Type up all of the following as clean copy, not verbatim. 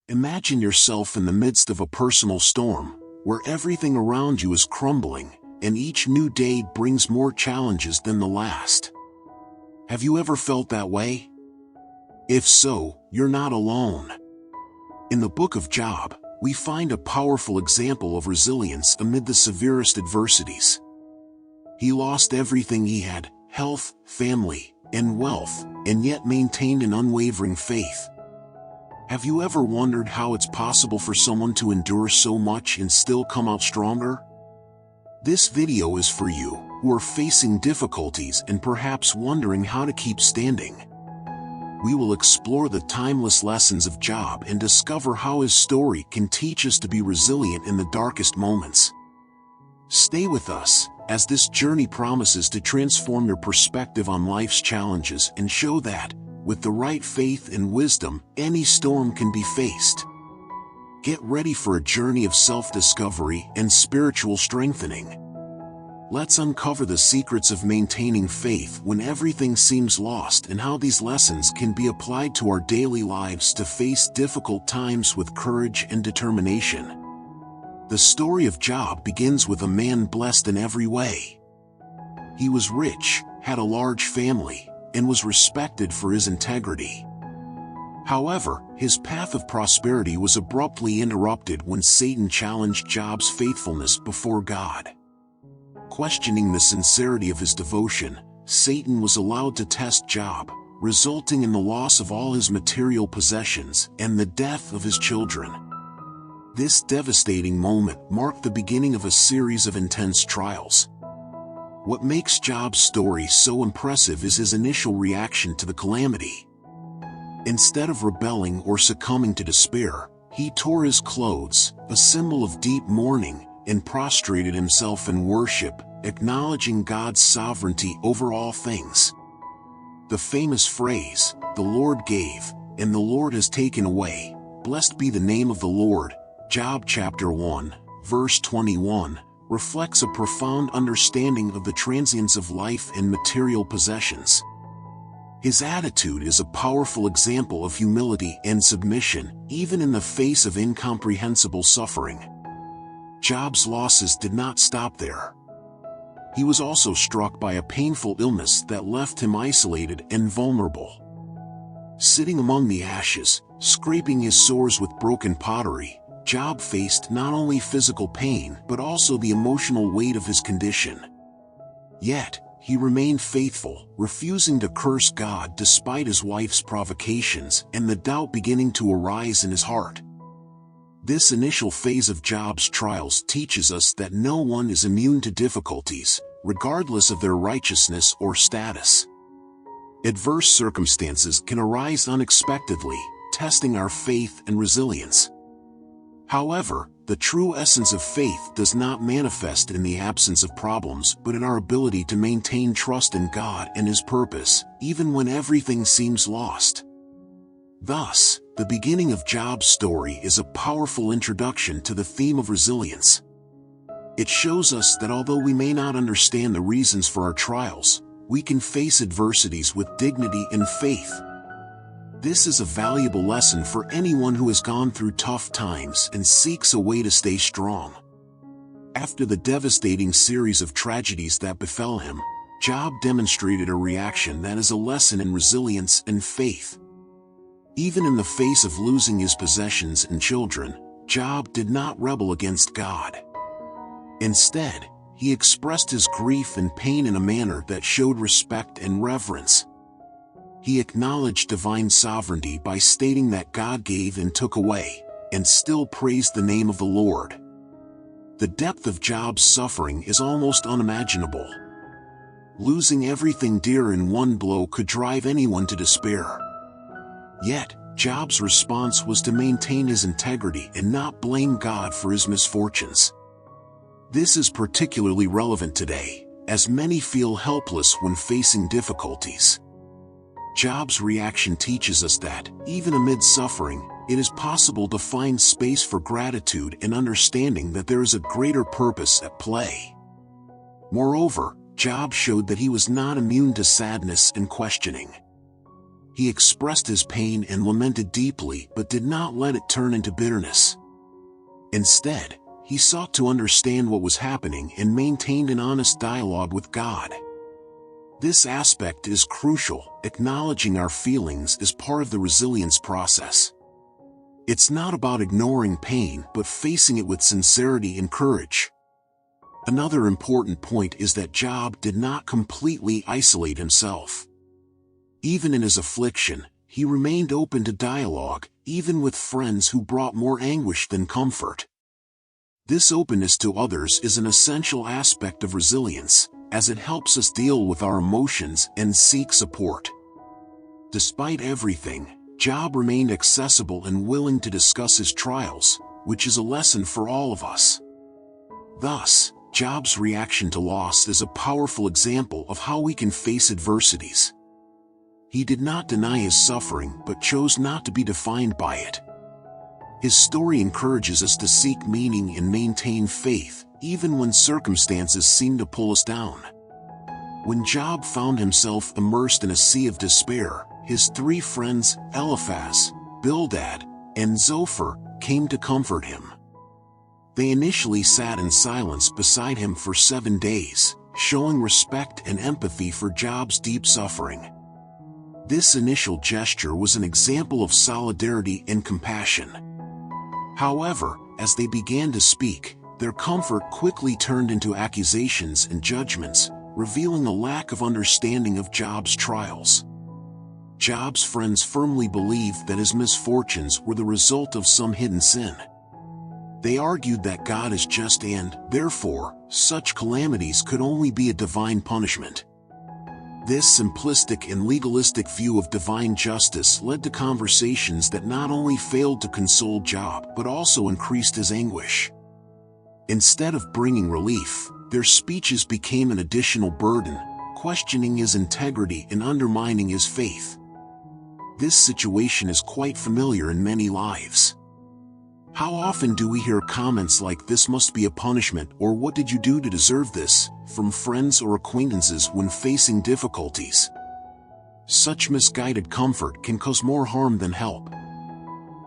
Imagine yourself in the midst of a personal storm, where everything around you is crumbling, and each new day brings more challenges than the last. Have you ever felt that way? If so, you're not alone. In the book of Job, we find a powerful example of resilience amid the severest adversities. He lost everything he had, health, family, and wealth, and yet maintained an unwavering faith. Have you ever wondered how it's possible for someone to endure so much and still come out stronger? This video is for you, who are facing difficulties and perhaps wondering how to keep standing. We will explore the timeless lessons of Job and discover how his story can teach us to be resilient in the darkest moments. Stay with us, as this journey promises to transform your perspective on life's challenges and show that, with the right faith and wisdom, any storm can be faced. Get ready for a journey of self-discovery and spiritual strengthening. Let's uncover the secrets of maintaining faith when everything seems lost and how these lessons can be applied to our daily lives to face difficult times with courage and determination. The story of Job begins with a man blessed in every way. He was rich, had a large family, and was respected for his integrity. However, his path of prosperity was abruptly interrupted when Satan challenged Job's faithfulness before God. Questioning the sincerity of his devotion, Satan was allowed to test Job, resulting in the loss of all his material possessions and the death of his children. This devastating moment marked the beginning of a series of intense trials. What makes Job's story so impressive is his initial reaction to the calamity. Instead of rebelling or succumbing to despair, he tore his clothes, a symbol of deep mourning, and prostrated himself in worship, acknowledging God's sovereignty over all things. The famous phrase, "The Lord gave, and the Lord has taken away, blessed be the name of the Lord," Job chapter 1, verse 21, reflects a profound understanding of the transience of life and material possessions. His attitude is a powerful example of humility and submission, even in the face of incomprehensible suffering. Job's losses did not stop there. He was also struck by a painful illness that left him isolated and vulnerable. Sitting among the ashes, scraping his sores with broken pottery, Job faced not only physical pain but also the emotional weight of his condition. Yet, he remained faithful, refusing to curse God despite his wife's provocations and the doubt beginning to arise in his heart. This initial phase of Job's trials teaches us that no one is immune to difficulties, regardless of their righteousness or status. Adverse circumstances can arise unexpectedly, testing our faith and resilience. However, the true essence of faith does not manifest in the absence of problems but in our ability to maintain trust in God and His purpose, even when everything seems lost. Thus, the beginning of Job's story is a powerful introduction to the theme of resilience. It shows us that although we may not understand the reasons for our trials, we can face adversities with dignity and faith. This is a valuable lesson for anyone who has gone through tough times and seeks a way to stay strong. After the devastating series of tragedies that befell him, Job demonstrated a reaction that is a lesson in resilience and faith. Even in the face of losing his possessions and children, Job did not rebel against God. Instead, he expressed his grief and pain in a manner that showed respect and reverence. He acknowledged divine sovereignty by stating that God gave and took away, and still praised the name of the Lord. The depth of Job's suffering is almost unimaginable. Losing everything dear in one blow could drive anyone to despair. Yet, Job's response was to maintain his integrity and not blame God for his misfortunes. This is particularly relevant today, as many feel helpless when facing difficulties. Job's reaction teaches us that, even amid suffering, it is possible to find space for gratitude and understanding that there is a greater purpose at play. Moreover, Job showed that he was not immune to sadness and questioning. He expressed his pain and lamented deeply, but did not let it turn into bitterness. Instead, he sought to understand what was happening and maintained an honest dialogue with God. This aspect is crucial. Acknowledging our feelings is part of the resilience process. It's not about ignoring pain, but facing it with sincerity and courage. Another important point is that Job did not completely isolate himself. Even in his affliction, he remained open to dialogue, even with friends who brought more anguish than comfort. This openness to others is an essential aspect of resilience, as it helps us deal with our emotions and seek support. Despite everything, Job remained accessible and willing to discuss his trials, which is a lesson for all of us. Thus, Job's reaction to loss is a powerful example of how we can face adversities. He did not deny his suffering but chose not to be defined by it. His story encourages us to seek meaning and maintain faith, even when circumstances seem to pull us down. When Job found himself immersed in a sea of despair, his three friends, Eliphaz, Bildad, and Zophar, came to comfort him. They initially sat in silence beside him for 7 days, showing respect and empathy for Job's deep suffering. This initial gesture was an example of solidarity and compassion. However, as they began to speak, their comfort quickly turned into accusations and judgments, revealing a lack of understanding of Job's trials. Job's friends firmly believed that his misfortunes were the result of some hidden sin. They argued that God is just and, therefore, such calamities could only be a divine punishment. This simplistic and legalistic view of divine justice led to conversations that not only failed to console Job but also increased his anguish. Instead of bringing relief, their speeches became an additional burden, questioning his integrity and undermining his faith. This situation is quite familiar in many lives. How often do we hear comments like "this must be a punishment" or "what did you do to deserve this" from friends or acquaintances when facing difficulties? Such misguided comfort can cause more harm than help.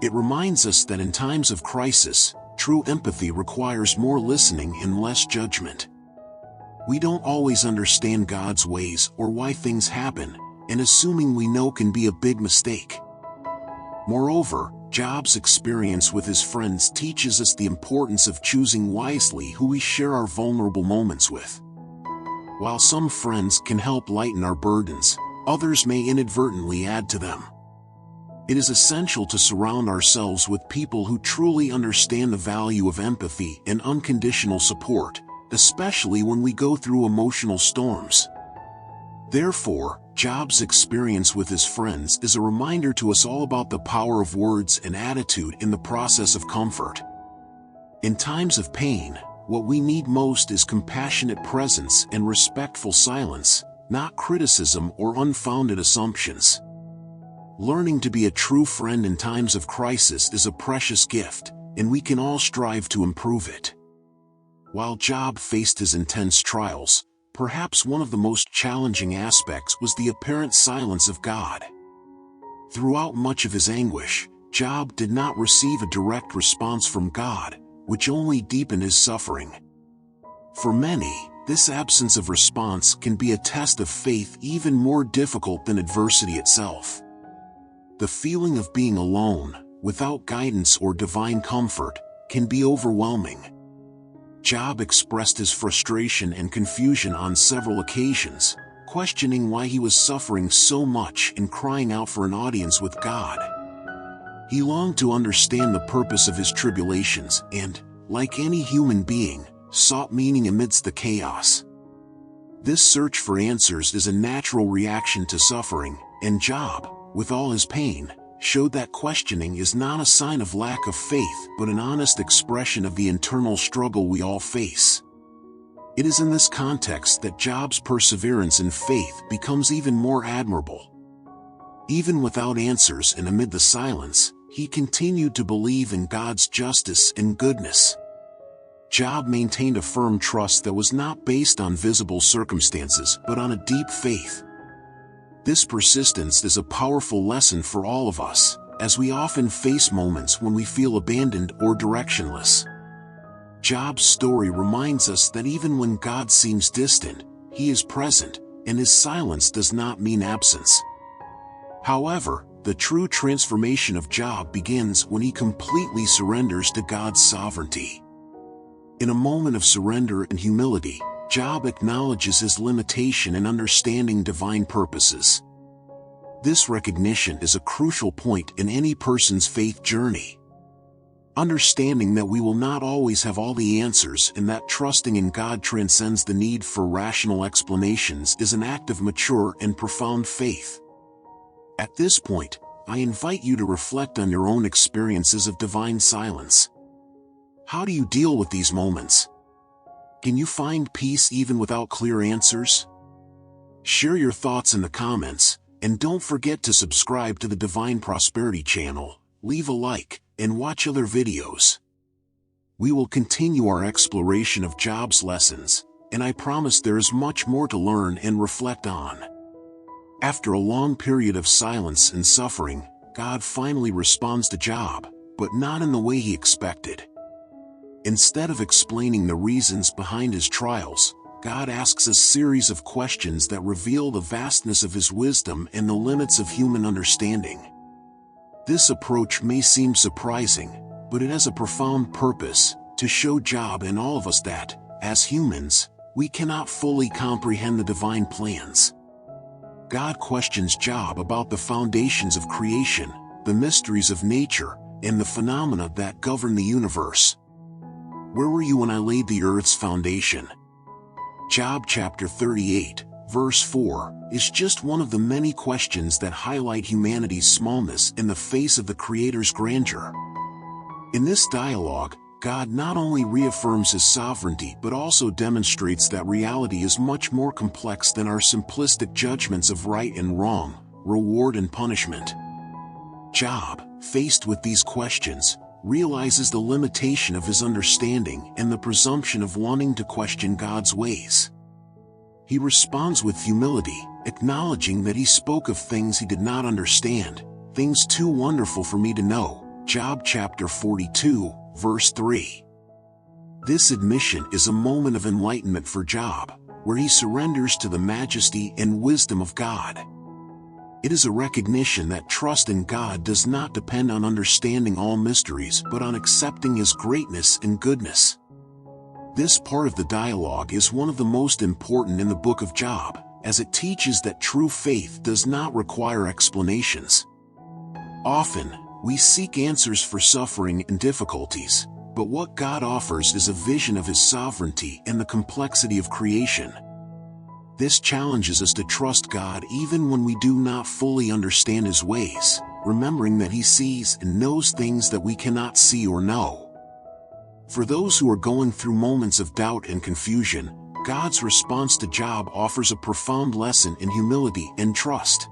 It reminds us that in times of crisis, true empathy requires more listening and less judgment. We don't always understand God's ways or why things happen, and assuming we know can be a big mistake. Moreover, Job's experience with his friends teaches us the importance of choosing wisely who we share our vulnerable moments with. While some friends can help lighten our burdens, others may inadvertently add to them. It is essential to surround ourselves with people who truly understand the value of empathy and unconditional support, especially when we go through emotional storms. Therefore, Job's experience with his friends is a reminder to us all about the power of words and attitude in the process of comfort. In times of pain, what we need most is compassionate presence and respectful silence, not criticism or unfounded assumptions. Learning to be a true friend in times of crisis is a precious gift, and we can all strive to improve it. While Job faced his intense trials, perhaps one of the most challenging aspects was the apparent silence of God. Throughout much of his anguish, Job did not receive a direct response from God, which only deepened his suffering. For many, this absence of response can be a test of faith even more difficult than adversity itself. The feeling of being alone, without guidance or divine comfort, can be overwhelming. Job expressed his frustration and confusion on several occasions, questioning why he was suffering so much and crying out for an audience with God. He longed to understand the purpose of his tribulations and, like any human being, sought meaning amidst the chaos. This search for answers is a natural reaction to suffering, and Job, with all his pain, showed that questioning is not a sign of lack of faith but an honest expression of the internal struggle we all face. It is in this context that Job's perseverance in faith becomes even more admirable. Even without answers and amid the silence, he continued to believe in God's justice and goodness. Job maintained a firm trust that was not based on visible circumstances but on a deep faith. This persistence is a powerful lesson for all of us, as we often face moments when we feel abandoned or directionless. Job's story reminds us that even when God seems distant, He is present, and His silence does not mean absence. However, the true transformation of Job begins when he completely surrenders to God's sovereignty. In a moment of surrender and humility, Job acknowledges his limitation in understanding divine purposes. This recognition is a crucial point in any person's faith journey. Understanding that we will not always have all the answers and that trusting in God transcends the need for rational explanations is an act of mature and profound faith. At this point, I invite you to reflect on your own experiences of divine silence. How do you deal with these moments? Can you find peace even without clear answers? Share your thoughts in the comments, and don't forget to subscribe to the Divine Prosperity channel, leave a like, and watch other videos. We will continue our exploration of Job's lessons, and I promise there is much more to learn and reflect on. After a long period of silence and suffering, God finally responds to Job, but not in the way he expected. Instead of explaining the reasons behind his trials, God asks a series of questions that reveal the vastness of His wisdom and the limits of human understanding. This approach may seem surprising, but it has a profound purpose, to show Job and all of us that, as humans, we cannot fully comprehend the divine plans. God questions Job about the foundations of creation, the mysteries of nature, and the phenomena that govern the universe. Where were you when I laid the earth's foundation? Job chapter 38, verse 4, is just one of the many questions that highlight humanity's smallness in the face of the Creator's grandeur. In this dialogue, God not only reaffirms His sovereignty but also demonstrates that reality is much more complex than our simplistic judgments of right and wrong, reward and punishment. Job, faced with these questions, realizes the limitation of his understanding and the presumption of wanting to question God's ways. He responds with humility, acknowledging that he spoke of things he did not understand, things too wonderful for me to know. Job chapter 42, verse 3. This admission is a moment of enlightenment for Job, where he surrenders to the majesty and wisdom of God. It is a recognition that trust in God does not depend on understanding all mysteries but on accepting His greatness and goodness. This part of the dialogue is one of the most important in the book of Job, as it teaches that true faith does not require explanations. Often, we seek answers for suffering and difficulties, but what God offers is a vision of His sovereignty and the complexity of creation. This challenges us to trust God even when we do not fully understand His ways, remembering that He sees and knows things that we cannot see or know. For those who are going through moments of doubt and confusion, God's response to Job offers a profound lesson in humility and trust.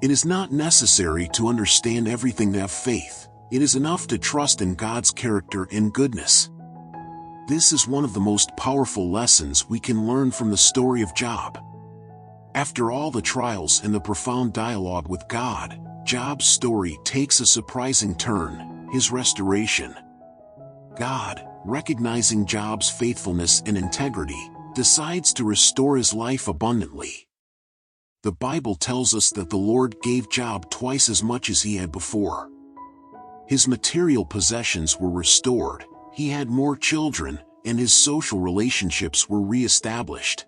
It is not necessary to understand everything to have faith. It is enough to trust in God's character and goodness. This is one of the most powerful lessons we can learn from the story of Job. After all the trials and the profound dialogue with God, Job's story takes a surprising turn: his restoration. God, recognizing Job's faithfulness and integrity, decides to restore his life abundantly. The Bible tells us that the Lord gave Job twice as much as he had before. His material possessions were restored, he had more children, and his social relationships were re-established.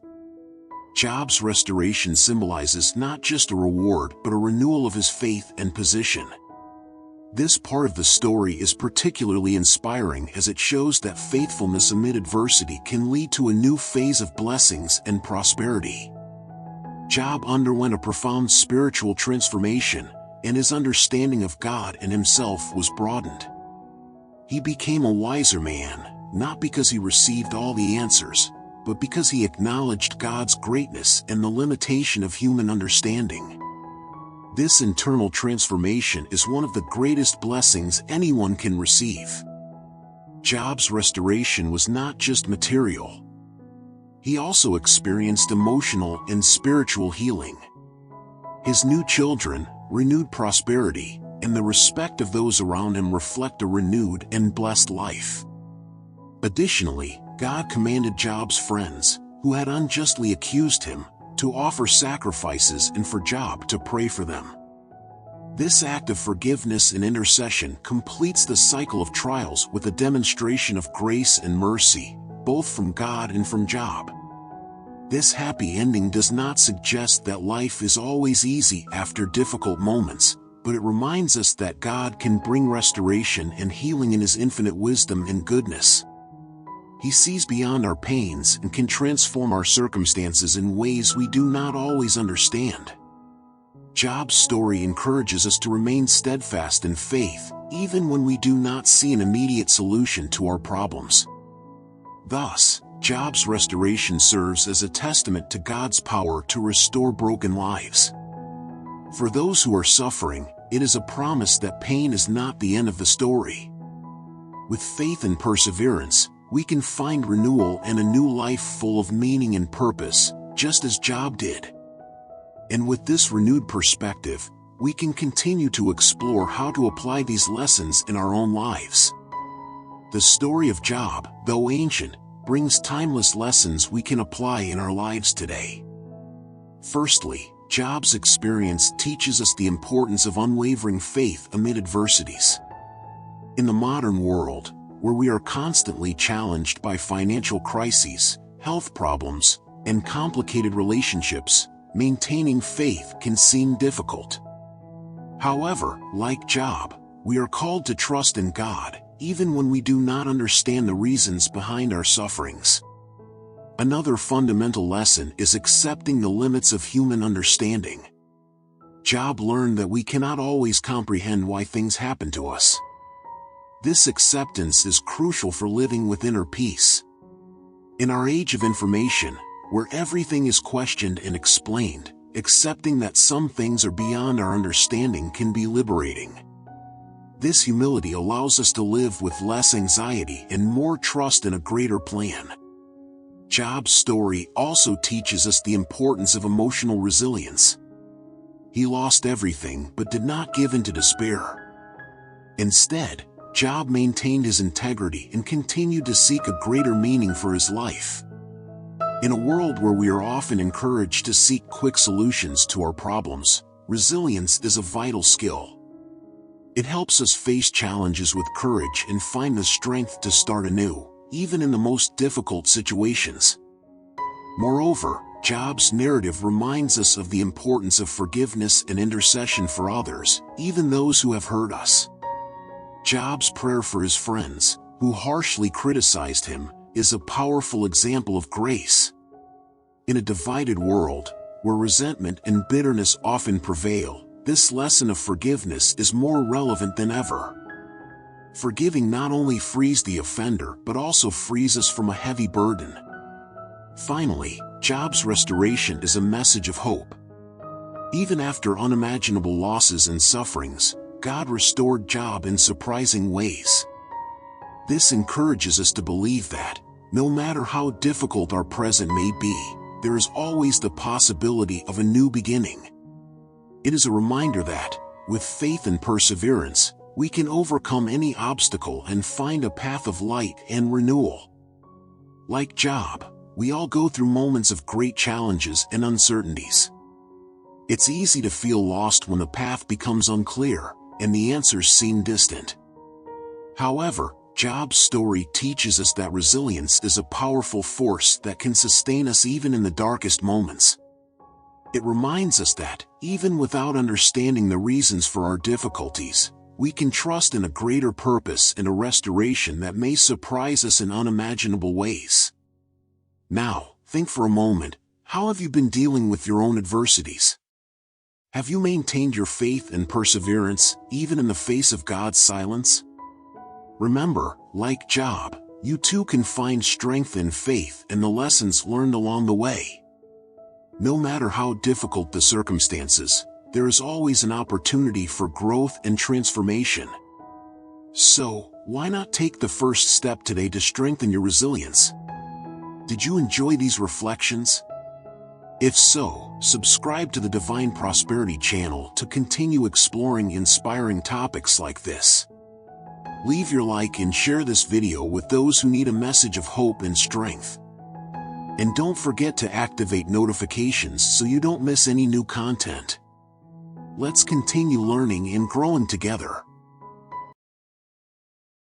Job's restoration symbolizes not just a reward but a renewal of his faith and position. This part of the story is particularly inspiring as it shows that faithfulness amid adversity can lead to a new phase of blessings and prosperity. Job underwent a profound spiritual transformation, and his understanding of God and himself was broadened. He became a wiser man, not because he received all the answers, but because he acknowledged God's greatness and the limitation of human understanding. This internal transformation is one of the greatest blessings anyone can receive. Job's restoration was not just material. He also experienced emotional and spiritual healing. His new children, renewed prosperity, and the respect of those around him reflect a renewed and blessed life. Additionally, God commanded Job's friends, who had unjustly accused him, to offer sacrifices and for Job to pray for them. This act of forgiveness and intercession completes the cycle of trials with a demonstration of grace and mercy, both from God and from Job. This happy ending does not suggest that life is always easy after difficult moments, but it reminds us that God can bring restoration and healing in His infinite wisdom and goodness. He sees beyond our pains and can transform our circumstances in ways we do not always understand. Job's story encourages us to remain steadfast in faith, even when we do not see an immediate solution to our problems. Thus, Job's restoration serves as a testament to God's power to restore broken lives. For those who are suffering, it is a promise that pain is not the end of the story. With faith and perseverance, we can find renewal and a new life full of meaning and purpose, just as Job did. And with this renewed perspective, we can continue to explore how to apply these lessons in our own lives. The story of Job, though ancient, brings timeless lessons we can apply in our lives today. Firstly, Job's experience teaches us the importance of unwavering faith amid adversities. In the modern world, where we are constantly challenged by financial crises, health problems, and complicated relationships, maintaining faith can seem difficult. However, like Job, we are called to trust in God, even when we do not understand the reasons behind our sufferings. Another fundamental lesson is accepting the limits of human understanding. Job learned that we cannot always comprehend why things happen to us. This acceptance is crucial for living with inner peace. In our age of information, where everything is questioned and explained, accepting that some things are beyond our understanding can be liberating. This humility allows us to live with less anxiety and more trust in a greater plan. Job's story also teaches us the importance of emotional resilience. He lost everything but did not give in to despair. Instead, Job maintained his integrity and continued to seek a greater meaning for his life. In a world where we are often encouraged to seek quick solutions to our problems, resilience is a vital skill. It helps us face challenges with courage and find the strength to start anew, even in the most difficult situations. Moreover, Job's narrative reminds us of the importance of forgiveness and intercession for others, even those who have hurt us. Job's prayer for his friends, who harshly criticized him, is a powerful example of grace. In a divided world, where resentment and bitterness often prevail, this lesson of forgiveness is more relevant than ever. Forgiving not only frees the offender but also frees us from a heavy burden. Finally, Job's restoration is a message of hope. Even after unimaginable losses and sufferings, God restored Job in surprising ways. This encourages us to believe that, no matter how difficult our present may be, there is always the possibility of a new beginning. It is a reminder that, with faith and perseverance, we can overcome any obstacle and find a path of light and renewal. Like Job, we all go through moments of great challenges and uncertainties. It's easy to feel lost when the path becomes unclear and the answers seem distant. However, Job's story teaches us that resilience is a powerful force that can sustain us even in the darkest moments. It reminds us that, even without understanding the reasons for our difficulties, we can trust in a greater purpose and a restoration that may surprise us in unimaginable ways. Now, think for a moment, how have you been dealing with your own adversities? Have you maintained your faith and perseverance, even in the face of God's silence? Remember, like Job, you too can find strength in faith and the lessons learned along the way. No matter how difficult the circumstances, there is always an opportunity for growth and transformation. So, why not take the first step today to strengthen your resilience? Did you enjoy these reflections? If so, subscribe to the Divine Prosperity channel to continue exploring inspiring topics like this. Leave your like and share this video with those who need a message of hope and strength. And don't forget to activate notifications so you don't miss any new content. Let's continue learning and growing together.